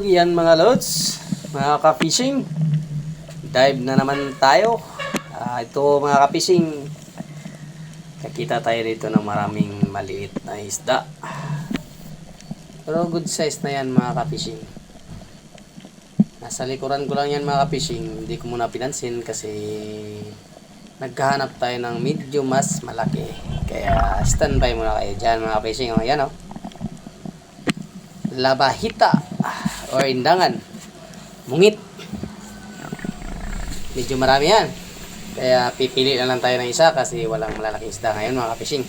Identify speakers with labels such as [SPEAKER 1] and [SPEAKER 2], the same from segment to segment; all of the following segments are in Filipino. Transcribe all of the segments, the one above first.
[SPEAKER 1] Yan mga lods, mga ka-fishing, dive na naman tayo. Ito mga ka-fishing, nakita tayo dito ng maraming maliit na isda, pero good size na yan mga ka-fishing. Nasa likuran ko lang yan mga ka-fishing, hindi ko muna pinansin kasi naghahanap tayo ng medyo mas malaki, kaya standby muna kayo dyan mga ka-fishing. Yan o, labahita or indangan, mungit, medyo marami yan, kaya pipili na lang tayo ng isa kasi walang malalaking isda ngayon mga ka-fishing.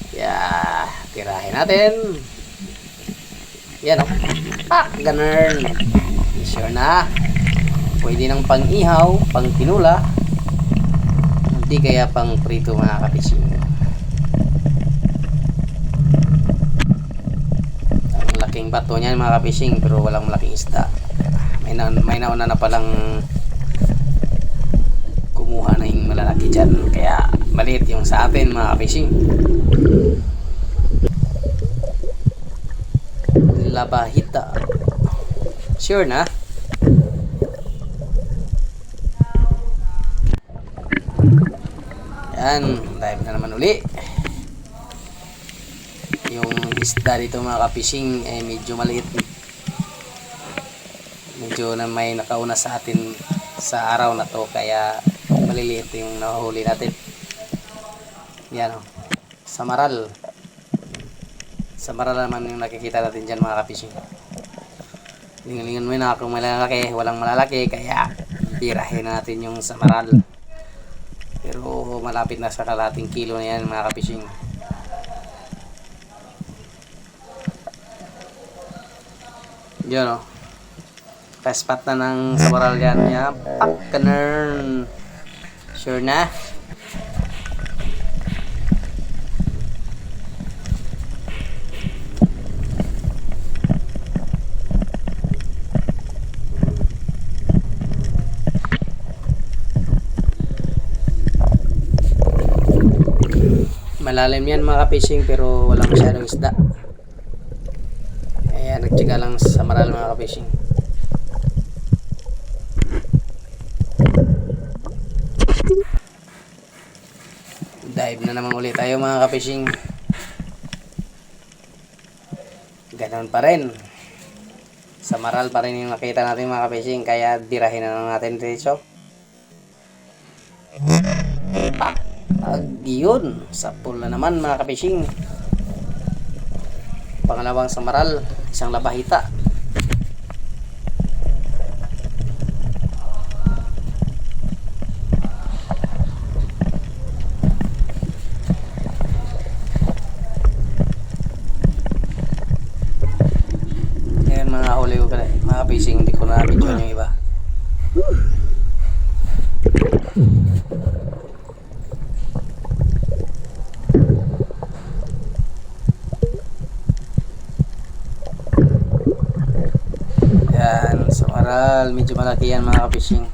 [SPEAKER 1] Kaya tirahin natin. Yan o, ganun. Sure na, pwede ng pang ihaw, pang tinula, hindi kaya pang prito mga ka-fishing. Laking bato niyan mga ka-fishing, pero walang malaking isda. May nauna na palang kumuha na yung malalaki dyan, kaya maliit yung sa atin mga ka-fishing. Labahita, sure na. Yan, dive na naman uli. Yung isda dito mga ka-fishing ay medyo maliit, medyo na may nakauna sa atin sa araw na to, kaya maliliit yung nahuli natin. Yan o, samaral naman yung nakikita natin dyan mga ka-fishing. Lingan-lingan mo yun kung malalaki, walang malalaki, kaya tirahin natin yung samaral, pero malapit na sa kalahating kilo na yan mga ka-fishing. Yun o, pa-spot na ng samaral yan. Ganun. Sure na. Malalim yan mga ka-fishing, pero walang masyadong isda, kaya nagtyaga lang sa samaral mga ka-fishing. Dive na naman ulit tayo mga ka-fishing. Ganon pa rin, samaral pa rin yung nakita natin mga ka-fishing, kaya dirahin na lang natin dito. Yun, sapul na naman mga ka-fishing. Pangalawang samaral, isang labahita. Ngayon mga huli ko mga ka-fishing, hindi ko na video yung iba. Yan, samaral, medyo malaki yan mga ka-fishing.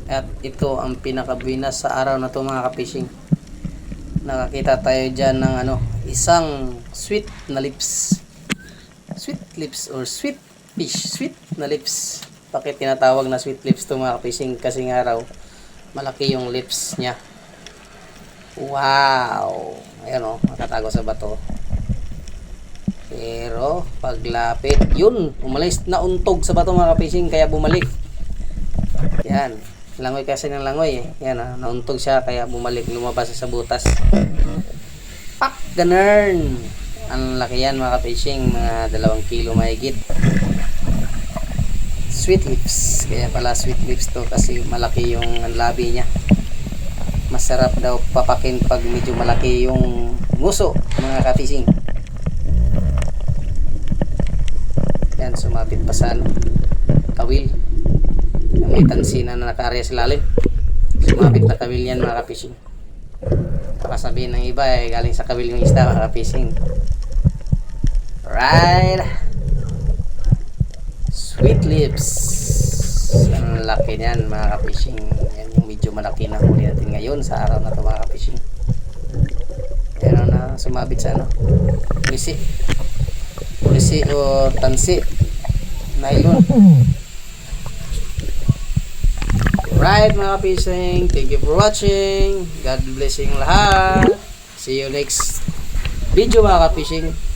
[SPEAKER 1] At ito ang pinakabinas sa araw na to mga ka-fishing. Nakakita tayo dyan ng isang sweet na lips. Sweet lips or sweet fish. Sweet na lips. Bakit tinatawag na sweet lips to mga ka-fishing? Kasi nga raw, malaki yung lips niya. Wow! Ayan o, makatago sa bato. Pero paglapit, yun, umalis na untog sa bato mga ka-fishing, kaya bumalik. Yan. Langoy kasi ng langoy eh. Yan nauntog siya, kaya bumalik, lumabas sa butas. Ganun. Ang laki yan mga ka-fishing, mga 2 kilo mahigit. Sweet lips. Kaya pala sweet lips to, kasi malaki yung labi niya. Masarap daw papakin pag medyo malaki yung nguso mga ka-fishing. Yan Yan, sumabit pa sa ano, kawil. Yung may tansina na nakaarya sa lalim. Sumabit na kawil yan mga ka-fishing. Baka sabihin ng iba galing sa kawil yung isda mga ka-fishing. Right. Sweet lips. Ang laki niyan mga ka-fishing. Yan yung medyo malaki na huli natin ngayon sa araw na ito mga ka-fishing. Yan na sumabit sa ano, Pulisi o tansi. Nylon. Right mga ka-fishing, thank you for watching. God bless yung lahat. See you next video mga ka-fishing.